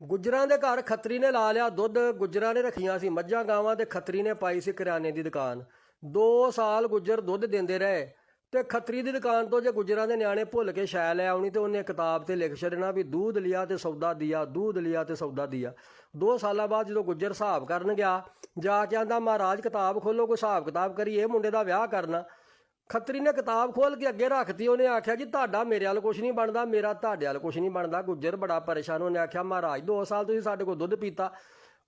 ਗੁੱਜਰਾਂ ਦੇ ਘਰ ਖੱਤਰੀ ਨੇ ਲਾ ਲਿਆ ਦੁੱਧ। ਗੁੱਜਰਾਂ ਨੇ ਰੱਖੀਆਂ ਸੀ ਮੱਝਾਂ ਗਾਵਾਂ ਤੇ ਖੱਤਰੀ ਨੇ ਪਾਈ ਸੀ ਕਰਿਆਨੇ ਦੀ ਦੁਕਾਨ। 2 ਸਾਲ ਗੁੱਜਰ ਦੁੱਧ ਦਿੰਦੇ ਰਹੇ ਤੇ ਖੱਤਰੀ ਦੀ ਦੁਕਾਨ ਤੋਂ ਜੇ ਗੁੱਜਰਾਂ ਦੇ ਨਿਆਣੇ ਭੁੱਲ ਕੇ ਸ਼ੈ ਲੈ ਆਉਣੀ ਤੇ ਉਹਨੇ ਕਿਤਾਬ ਤੇ ਲਿਖ ਛੱਡਣਾ ਵੀ दूध लिया ਤੇ ਸੌਦਾ ਦਿਆ, दूध लिया ਤੇ ਸੌਦਾ ਦਿਆ। 2 ਸਾਲਾਂ ਬਾਅਦ ਜਦੋਂ ਗੁੱਜਰ ਹਿਸਾਬ ਕਰਨ ਗਿਆ ਜਾ ਕੇ ਆਂਦਾ ਮਹਾਰਾਜ ਕਿਤਾਬ ਖੋਲੋ ਕੋਈ ਹਿਸਾਬ ਕਿਤਾਬ ਕਰੀਏ, ਮੁੰਡੇ ਦਾ ਵਿਆਹ ਕਰਨਾ। ਖੱਤਰੀ ਨੇ ਕਿਤਾਬ ਖੋਲ ਕੇ ਅੱਗੇ ਰੱਖਤੀ। ਉਹਨੇ ਆਖਿਆ ਜੀ ਤੁਹਾਡਾ ਮੇਰੇ ਵੱਲ ਕੁਛ ਨਹੀਂ ਬਣਦਾ, ਮੇਰਾ ਤੁਹਾਡੇ ਵੱਲ ਕੁਛ ਨਹੀਂ ਬਣਦਾ। ਗੁੱਜਰ ਬੜਾ ਪਰੇਸ਼ਾਨ। ਉਹਨੇ ਆਖਿਆ ਮਹਾਰਾਜ 2 ਸਾਲ ਤੁਸੀਂ ਸਾਡੇ ਕੋਲ ਦੁੱਧ ਪੀਤਾ।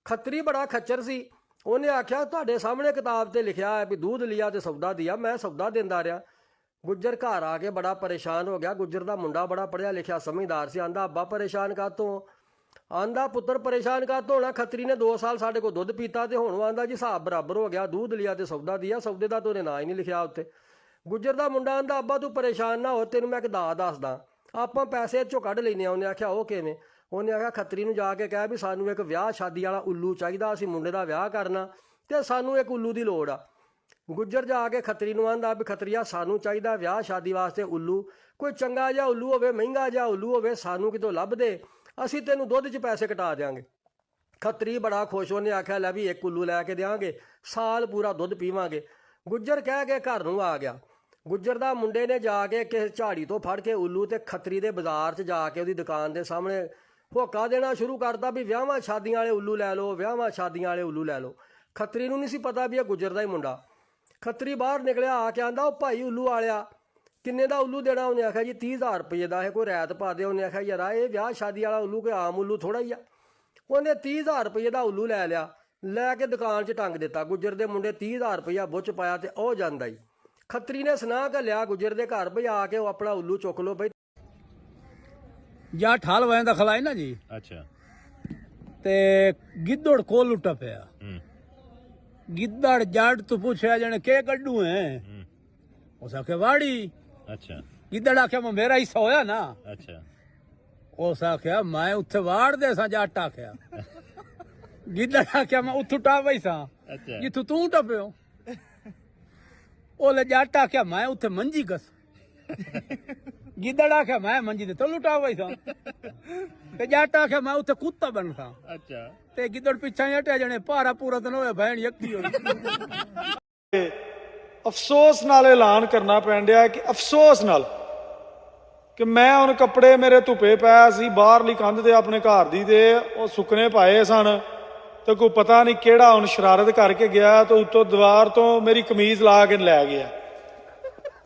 ਖੱਤਰੀ ਬੜਾ ਖੱਚਰ ਸੀ। ਉਹਨੇ ਆਖਿਆ ਤੁਹਾਡੇ ਸਾਹਮਣੇ ਕਿਤਾਬ ਤੇ ਲਿਖਿਆ ਹੈ ਵੀ दूध लिया ਤੇ ਸੌਦਾ ਦਿਆ, ਮੈਂ ਸੌਦਾ ਦਿੰਦਾ ਰਿਹਾ। ਗੁੱਜਰ ਘਰ ਆ ਕੇ ਬੜਾ ਪਰੇਸ਼ਾਨ ਹੋ ਗਿਆ। ਗੁੱਜਰ ਦਾ ਮੁੰਡਾ ਬੜਾ ਪੜ੍ਹਿਆ ਲਿਖਿਆ ਸਮਝਦਾਰ ਸੀ। ਆਂਦਾ ਅੱਬਾ ਪਰੇਸ਼ਾਨ ਕਾਹਤੋਂ? ਆਂਦਾ ਪੁੱਤਰ ਪਰੇਸ਼ਾਨ ਕਾਹਤੋਂ ਹੋਣਾ, ਖੱਤਰੀ ਨੇ 2 ਸਾਲ ਸਾਡੇ ਕੋਲ ਦੁੱਧ ਪੀਤਾ ਤੇ ਹੁਣ ਆਂਦਾ ਜੀ ਹਿਸਾਬ ਬਰਾਬਰ ਹੋ ਗਿਆ, दूध लिया ਤੇ ਸੌਦਾ ਦਿਆ। ਸੌਦੇ ਦਾ ਤਾਂ ਉਹਨੇ ਨਾਂ ਹੀ ਨਹੀਂ ਲਿਖਿਆ ਉੱਤੇ। ਗੁੱਜਰ ਦਾ ਮੁੰਡਾ ਆਂਦਾ ਅੱਬਾ ਤੂੰ ਪਰੇਸ਼ਾਨ ਨਾ ਹੋ, ਤੈਨੂੰ ਮੈਂ ਇੱਕ ਦਾ ਦੱਸਦਾ, ਆਪਾਂ ਪੈਸੇ ਚੋਂ ਕੱਢ ਲੈਨੇ ਆ। ਉਹਨੇ ਆਖਿਆ ਉਹ ਕਿਵੇਂ? ਉਹਨੇ ਆਖਿਆ ਖੱਤਰੀ ਨੂੰ ਜਾ ਕੇ ਕਹਿ ਵੀ ਸਾਨੂੰ ਇੱਕ ਵਿਆਹ ਸ਼ਾਦੀ ਵਾਲਾ ਉੱਲੂ ਚਾਹੀਦਾ, ਅਸੀਂ ਮੁੰਡੇ ਦਾ ਵਿਆਹ ਕਰਨਾ ਤੇ ਸਾਨੂੰ ਇੱਕ ਉੱਲੂ ਦੀ ਲੋੜ ਆ। ਗੁੱਜਰ ਜਾ ਕੇ ਖੱਤਰੀ ਨੂੰ ਆਂਦਾ ਵੀ ਖੱਤਰੀਆ ਸਾਨੂੰ ਚਾਹੀਦਾ ਵਿਆਹ ਸ਼ਾਦੀ ਵਾਸਤੇ ਉੱਲੂ, ਕੋਈ ਚੰਗਾ ਜਿਹਾ ਉੱਲੂ ਹੋਵੇ, ਮਹਿੰਗਾ ਜਿਹਾ ਉੱਲੂ ਹੋਵੇ, ਸਾਨੂੰ ਕਿਤੋਂ ਲੱਭ ਦੇ, ਅਸੀਂ ਤੈਨੂੰ ਦੁੱਧ 'ਚ ਪੈਸੇ ਕਟਾ ਦਿਆਂਗੇ। ਖੱਤਰੀ ਬੜਾ ਖੁਸ਼। ਉਹਨੇ ਆਖਿਆ ਲੈ ਵੀ ਇੱਕ ਉੱਲੂ ਲੈ ਕੇ ਦਿਆਂਗੇ, ਸਾਲ ਪੂਰਾ ਦੁੱਧ ਪੀਵਾਂਗੇ। ਗੁੱਜਰ ਕਹਿ ਕੇ ਘਰ ਨੂੰ ਆ ਗਿਆ। ਗੁੱਜਰ ਦਾ ਮੁੰਡੇ ਨੇ ਜਾ ਕੇ ਕਿਸੇ ਝਾੜੀ ਤੋਂ ਫੜ ਕੇ ਉੱਲੂ ਤੇ ਖੱਤਰੀ ਦੇ ਬਾਜ਼ਾਰ 'ਚ ਜਾ ਕੇ ਉਹਦੀ ਦੁਕਾਨ ਦੇ ਸਾਹਮਣੇ ਹੋਕਾ ਦੇਣਾ ਸ਼ੁਰੂ ਕਰਤਾ ਵੀ ਵਿਆਹਾਂ ਸ਼ਾਦੀਆਂ ਵਾਲੇ ਉੱਲੂ ਲੈ ਲਓ, ਵਿਆਹਾਂ ਸ਼ਾਦੀਆਂ ਵਾਲੇ ਉੱਲੂ ਲੈ ਲਓ। ਖੱਤਰੀ ਨੂੰ ਨਹੀਂ ਸੀ ਪਤਾ ਵੀ ਇਹ ਗੁੱਜਰ ਦਾ ਹੀ ਮੁੰਡਾ। ਖੱਤਰੀ ਬਾਹਰ ਨਿਕਲਿਆ ਆ ਕੇ ਆਂਦਾ ਉਹ ਭਾਈ ਉੱਲੂ ਵਾਲਿਆ ਕਿੰਨੇ ਦਾ ਉੱਲੂ ਦੇਣਾ? ਉਹਨੇ ਆਖਿਆ ਜੀ 30,000 ਰੁਪਏ ਦਾ, ਇਹ ਕੋਈ ਰੈਤ ਪਾ ਦੇ। ਉਹਨੇ ਆਖਿਆ ਯਾਰ ਇਹ ਵਿਆਹ ਸ਼ਾਦੀ ਵਾਲਾ ਉੱਲੂ ਕੋਈ ਆਮ ਉੱਲੂ ਥੋੜਾ ਹੀ ਆ। ਉਹਨੇ 30,000 ਰੁਪਏ ਦਾ ਉੱਲੂ ਲੈ ਲਿਆ, ਲੈ ਕੇ ਦੁਕਾਨ 'ਚ ਟੰਗ ਦਿੱਤਾ। ਗੁੱਜਰ ਦੇ ਮੁੰਡੇ 30,000 ਰੁਪਇਆ ਬੁੱਚ ਪਾਇਆ ਤੇ ਉਹ ਜਾਂਦਾ ਹੀ। ਖੱਤਰੀ ਨੇ ਸੁਨਾਹ ਘੱਲਿਆ ਗੁੱਜਰ ਦੇ ਘਰ ਬਈ ਆ ਕੇ ਉਹ ਆਪਣਾ ਉੱਲੂ ਚੁੱਕ ਲੋ ਬਈ। ਜਾਂ ਠਾਲ ਵੈਂ ਦਾ ਖਲਾਈ ਨਾ ਜੀ। ਅੱਛਾ। ਤੇ ਗਿੱਦੜ ਕੋਲ ਲੁੱਟਾ ਪਿਆ। ਗਿੱਦੜ ਜੱਟ ਤੋਂ ਪੁੱਛਿਆ ਜਣੇ ਕੇ ਕੱਢੂ ਹੈ? ਉਸ ਆਖਿਆ ਵਾੜੀ। ਅੱਛਾ। ਗਿੱਦੜ ਆਖਿਆ ਮੇਰਾ ਹਿੱਸਾ ਹੋਇਆ ਨਾ। ਅੱਛਾ। ਉਸ ਆਖਿਆ ਮੈਂ ਉੱਥੇ ਵਾੜ ਦੇ ਸਾਂ। ਜੱਟ ਆਖਿਆ ਗਿੱਦੜ ਆਖਿਆ ਮੈਂ ਉੱਥੋਂ ਟਾਪਈ ਸਾਂ ਅੱਛਾ। ਜਿੱਥੋਂ ਤੂੰ ਟੱਪਿਓ। ਉਹ ਲੈ ਜੱਟ ਆਖਿਆ ਮੈਂ ਉੱਥੇ ਮੰਜੀ ਕਸ। ਗਿੱਦੜ ਆਖਿਆ ਮੈਂ ਮੰਜੀ ਦੇ ਤਲੂ ਟਾਪਈ ਸਾਂ ਤੇ ਜੱਟ ਆਖਿਆ ਮੈਂ ਉੱਥੇ ਕੁੱਤਾ ਬਣ ਸਾਂ। ਅੱਛਾ। ਤੇ ਗਿੱਦੜ ਪਿੱਛਾ ਹਟਿਆ ਜਣੇ ਭਾਰਾ ਪੂਰਾ ਦਿਨ ਹੋਇਆ ਭੈਣ ਯੱਕੀ ਹੋਈ। ਅਫਸੋਸ ਨਾਲ ਐਲਾਨ ਕਰਨਾ ਪੈਣ ਡਿਆ ਕਿ ਅਫਸੋਸ ਨਾਲ ਕਿ ਮੈਂ ਹੁਣ ਕੱਪੜੇ ਮੇਰੇ ਧੁੱਪੇ ਪਿਆ ਸੀ ਬਾਹਰਲੀ ਕੰਧ ਤੇ ਆਪਣੇ ਘਰ ਦੀ ਤੇ ਉਹ ਸੁੱਕਣੇ ਪਾਏ ਸਨ ਤੇ ਕੋਈ ਪਤਾ ਨਹੀਂ ਕਿਹੜਾ ਹੁਣ ਸ਼ਰਾਰਤ ਕਰਕੇ ਗਿਆ ਤੇ ਉੱਤੋਂ ਦੀਵਾਰ ਤੋਂ ਮੇਰੀ ਕਮੀਜ਼ ਲਾ ਕੇ ਲੈ ਗਿਆ।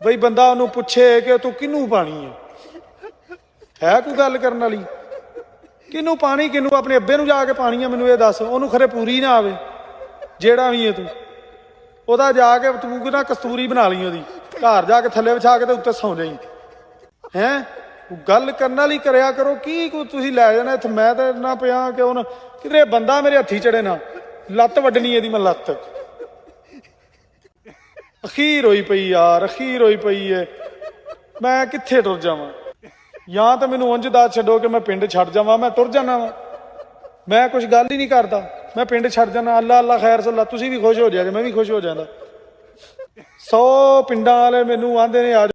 ਬਈ ਬੰਦਾ ਉਹਨੂੰ ਪੁੱਛੇ ਕਿ ਤੂੰ ਕਿਹਨੂੰ ਪਾਣੀ ਹੈ ਕੋਈ ਗੱਲ ਕਰਨ ਵਾਲੀ? ਕਿਹਨੂੰ ਪਾਣੀ, ਕਿਹਨੂੰ? ਆਪਣੇ ਅੱਬੇ ਨੂੰ ਜਾ ਕੇ ਪਾਣੀ ਆ? ਮੈਨੂੰ ਇਹ ਦੱਸ। ਉਹਨੂੰ ਖਰੇ ਪੂਰੀ ਨਾ ਆਵੇ ਜਿਹੜਾ ਵੀ ਹੈ ਤੂੰ ਉਹਦਾ ਜਾ ਕੇ ਤੂੰ ਨਾ ਕਸਤੂਰੀ ਬਣਾ ਲਈ ਉਹਦੀ, ਘਰ ਜਾ ਕੇ ਥੱਲੇ ਵਿਛਾ ਕੇ ਤੇ ਉੱਤੇ ਸੌਂ ਜਾਈ। ਹੈਂ ਗੱਲ ਕਰਨ ਵਾਲੀ ਕਰਿਆ ਕਰੋ। ਕੀ ਤੁਸੀਂ ਲੈ ਜਾਣਾ ਇੱਥੇ? ਮੈਂ ਤਾਂ ਨਾ ਪਿਆ ਕਿ ਹੁਣ ਕਿਧਰੇ ਬੰਦਾ ਮੇਰੇ ਹੱਥੀ ਚੜੇ ਨਾ, ਲੱਤ ਵੱਢਣੀ ਇਹਦੀ ਮੈਂ ਲੱਤ। ਅਖੀਰ ਹੋਈ ਪਈ ਯਾਰ, ਅਖੀਰ ਹੋਈ ਪਈ ਏ। ਮੈਂ ਕਿੱਥੇ ਟੁਰ ਜਾਵਾਂ? ਜਾਂ ਤਾਂ ਮੈਨੂੰ ਉਂਝ ਦੱਸ ਛੱਡੋ ਕਿ ਮੈਂ ਪਿੰਡ ਛੱਡ ਜਾਵਾਂ, ਮੈਂ ਤੁਰ ਜਾਣਾ ਵਾ। ਮੈਂ ਕੁਛ ਗੱਲ ਹੀ ਨਹੀਂ ਕਰਦਾ, ਮੈਂ ਪਿੰਡ ਛੱਡ ਜਾਣਾ। ਅੱਲਾ ਅੱਲਾ ਖੈਰ ਸੱਲਾ, ਤੁਸੀਂ ਵੀ ਖੁਸ਼ ਹੋ ਜਾਏ, ਮੈਂ ਵੀ ਖੁਸ਼ ਹੋ ਜਾਂਦਾ। 100 ਪਿੰਡਾਂ ਵਾਲੇ ਮੈਨੂੰ ਆਂਦੇ ਨੇ ਆ